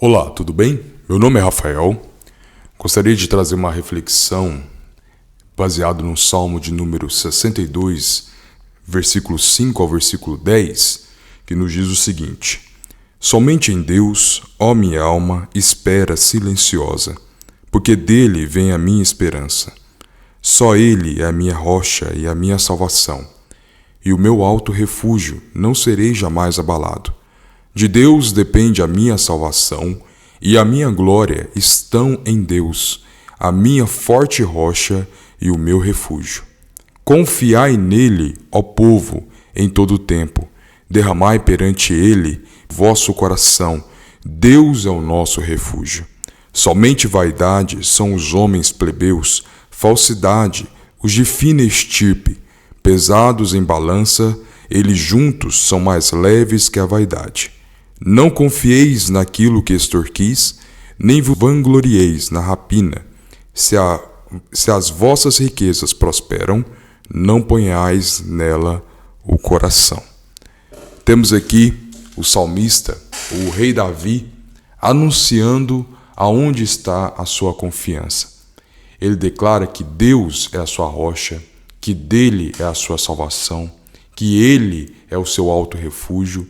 Olá, tudo bem? Meu nome é Rafael. Gostaria de trazer uma reflexão baseada no Salmo de número 62, versículo 5 ao versículo 10, que nos diz o seguinte: Somente em Deus, ó minha alma, espera silenciosa, porque dele vem a minha esperança. Só ele é a minha rocha e a minha salvação, e o meu alto refúgio, não serei jamais abalado. De Deus depende a minha salvação, e a minha glória estão em Deus, a minha forte rocha e o meu refúgio. Confiai nele, ó povo, em todo o tempo. Derramai perante ele vosso coração. Deus é o nosso refúgio. Somente vaidade são os homens plebeus, falsidade, os de fina estirpe. Pesados em balança, eles juntos são mais leves que a vaidade. Não confieis naquilo que extorquis, nem vos vanglorieis na rapina. Se as vossas riquezas prosperam, não ponhais nela o coração. Temos aqui o salmista, o rei Davi, anunciando aonde está a sua confiança. Ele declara que Deus é a sua rocha, que dele é a sua salvação, que ele é o seu alto refúgio,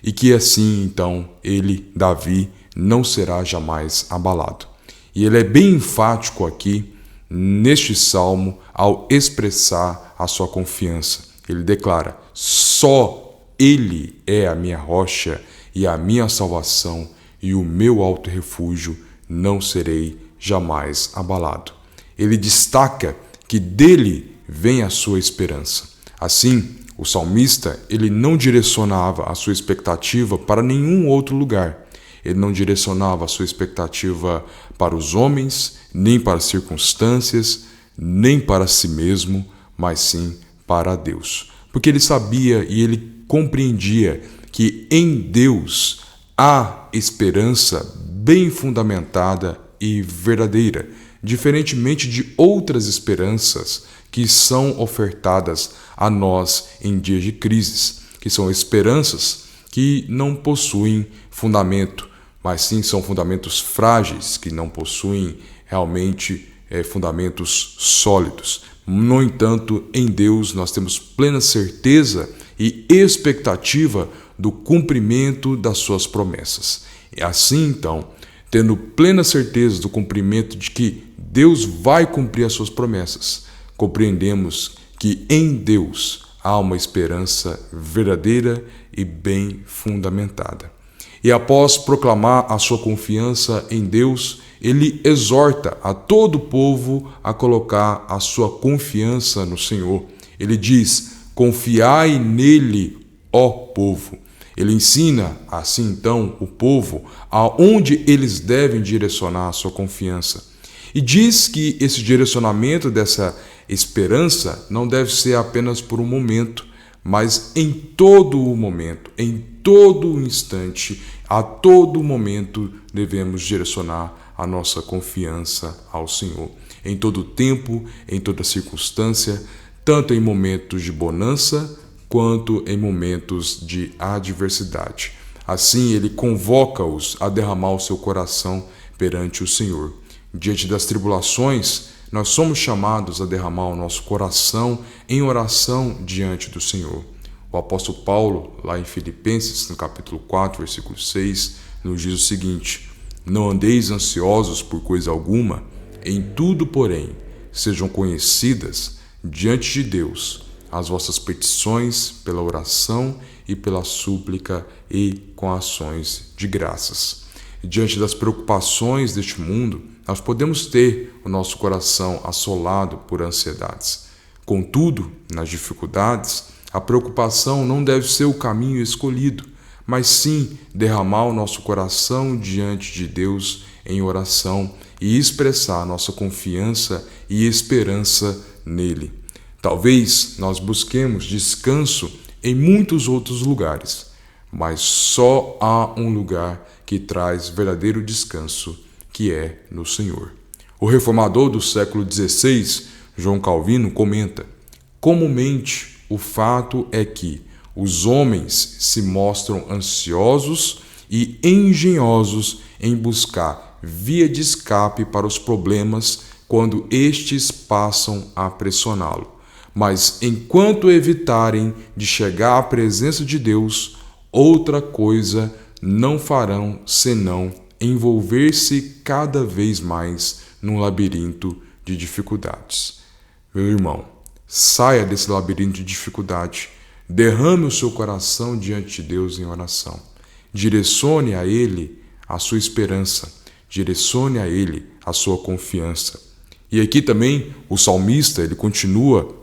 e que assim, então, ele, Davi, não será jamais abalado. E ele é bem enfático aqui, neste salmo, ao expressar a sua confiança. Ele declara: só ele é a minha rocha e a minha salvação, e o meu alto refúgio, não serei jamais abalado. Ele destaca que dele vem a sua esperança. Assim, o salmista, ele não direcionava a sua expectativa para nenhum outro lugar. Ele não direcionava a sua expectativa para os homens, nem para as circunstâncias, nem para si mesmo, mas sim para Deus. Porque ele sabia e ele compreendia que em Deus há esperança bem fundamentada e verdadeira, diferentemente de outras esperanças que são ofertadas a nós em dias de crises, que são esperanças que não possuem fundamento, mas sim são fundamentos frágeis, que não possuem realmente fundamentos sólidos. No entanto, em Deus nós temos plena certeza e expectativa do cumprimento das suas promessas. E assim, então, tendo plena certeza do cumprimento de que Deus vai cumprir as suas promessas, compreendemos que em Deus há uma esperança verdadeira e bem fundamentada. E após proclamar a sua confiança em Deus, ele exorta a todo o povo a colocar a sua confiança no Senhor. Ele diz: confiai nele, ó povo. Ele ensina, assim então, o povo aonde eles devem direcionar a sua confiança. E diz que esse direcionamento dessa esperança não deve ser apenas por um momento, mas em todo o momento, em todo o instante, a todo momento devemos direcionar a nossa confiança ao Senhor. Em todo tempo, em toda circunstância, tanto em momentos de bonança quanto em momentos de adversidade. Assim, ele convoca-os a derramar o seu coração perante o Senhor. Diante das tribulações, nós somos chamados a derramar o nosso coração em oração diante do Senhor. O apóstolo Paulo, lá em Filipenses, no capítulo 4, versículo 6, nos diz o seguinte: não andeis ansiosos por coisa alguma, em tudo, porém, sejam conhecidas diante de Deus as vossas petições pela oração e pela súplica e com ações de graças. Diante das preocupações deste mundo, nós podemos ter o nosso coração assolado por ansiedades. Contudo, nas dificuldades, a preocupação não deve ser o caminho escolhido, mas sim derramar o nosso coração diante de Deus em oração e expressar nossa confiança e esperança nele. Talvez nós busquemos descanso em muitos outros lugares, mas só há um lugar que traz verdadeiro descanso, que é no Senhor. O reformador do século XVI, João Calvino, comenta: comumente o fato é que os homens se mostram ansiosos e engenhosos em buscar via de escape para os problemas quando estes passam a pressioná-lo. Mas enquanto evitarem de chegar à presença de Deus, outra coisa não farão senão envolver-se cada vez mais num labirinto de dificuldades. Meu irmão, saia desse labirinto de dificuldade, derrame o seu coração diante de Deus em oração. Direcione a Ele a sua esperança, direcione a Ele a sua confiança. E aqui também o salmista, ele continua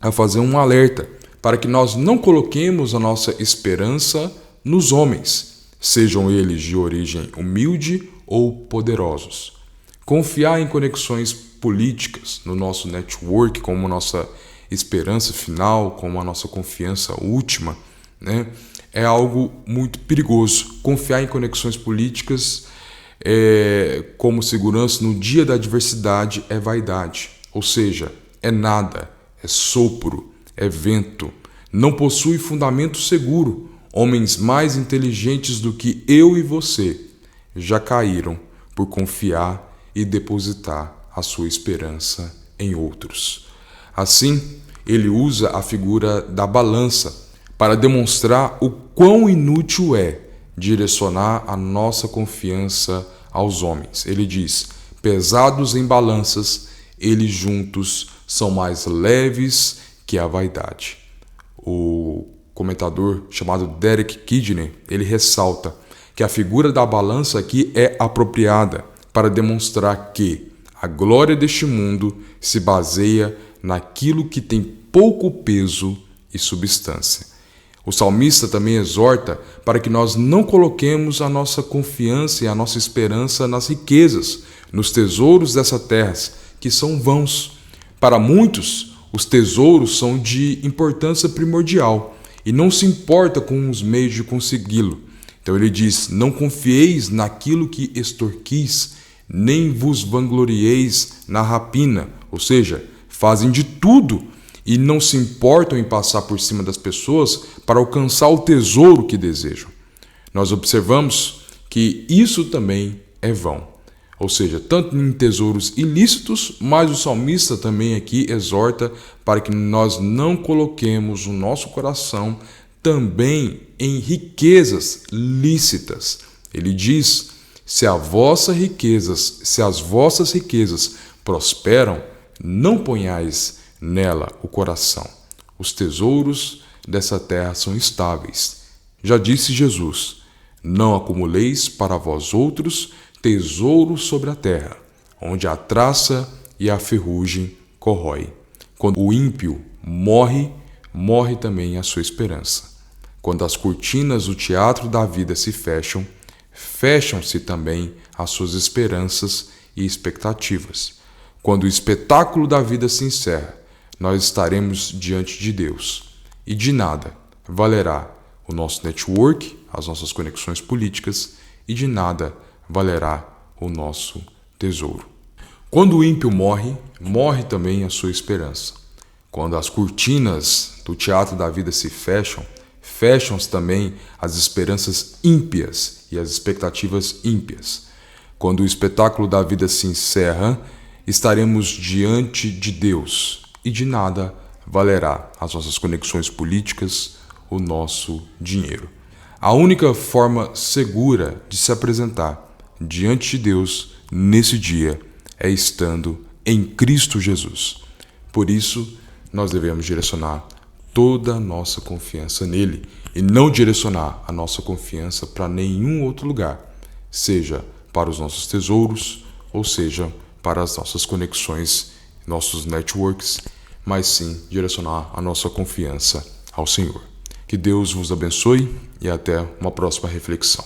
a fazer um alerta para que nós não coloquemos a nossa esperança nos homens, sejam eles de origem humilde ou poderosos. Confiar em conexões políticas, no nosso network, como nossa esperança final, como a nossa confiança última, é algo muito perigoso. Confiar em conexões políticas como segurança no dia da adversidade é vaidade, ou seja, é nada, é sopro, é vento, não possui fundamento seguro. Homens mais inteligentes do que eu e você já caíram por confiar e depositar a sua esperança em outros. Assim, ele usa a figura da balança para demonstrar o quão inútil é direcionar a nossa confiança aos homens. Ele diz: pesados em balanças, eles juntos são mais leves que a vaidade. O comentador chamado Derek Kidney, ele ressalta que a figura da balança aqui é apropriada para demonstrar que a glória deste mundo se baseia naquilo que tem pouco peso e substância. O salmista também exorta para que nós não coloquemos a nossa confiança e a nossa esperança nas riquezas, nos tesouros dessa terra, que são vãos. Para muitos, os tesouros são de importância primordial e não se importa com os meios de consegui-lo. Então ele diz: não confieis naquilo que extorquis, nem vos vanglorieis na rapina. Ou seja, fazem de tudo e não se importam em passar por cima das pessoas para alcançar o tesouro que desejam. Nós observamos que isso também é vão. Ou seja, tanto em tesouros ilícitos, mas o salmista também aqui exorta para que nós não coloquemos o nosso coração também em riquezas lícitas. Ele diz: se as vossas riquezas prosperam, não ponhais nela o coração. Os tesouros dessa terra são estáveis. Já disse Jesus: não acumuleis para vós outros tesouros sobre a terra, onde a traça e a ferrugem corrói. Quando o ímpio morre, morre também a sua esperança. Quando as cortinas do teatro da vida se fecham, fecham-se também as suas esperanças e expectativas. Quando o espetáculo da vida se encerra, nós estaremos diante de Deus, e de nada valerá o nosso network, as nossas conexões políticas, e de nada valerá o nosso tesouro. Quando o ímpio morre, morre também a sua esperança. Quando as cortinas do teatro da vida se fecham, fecham-se também as esperanças ímpias e as expectativas ímpias. Quando o espetáculo da vida se encerra, estaremos diante de Deus, e de nada valerá as nossas conexões políticas, o nosso dinheiro. A única forma segura de se apresentar diante de Deus nesse dia é estando em Cristo Jesus. Por isso, nós devemos direcionar toda a nossa confiança nele e não direcionar a nossa confiança para nenhum outro lugar, seja para os nossos tesouros ou seja para as nossas conexões, nossos networks, mas sim direcionar a nossa confiança ao Senhor. Que Deus vos abençoe e até uma próxima reflexão.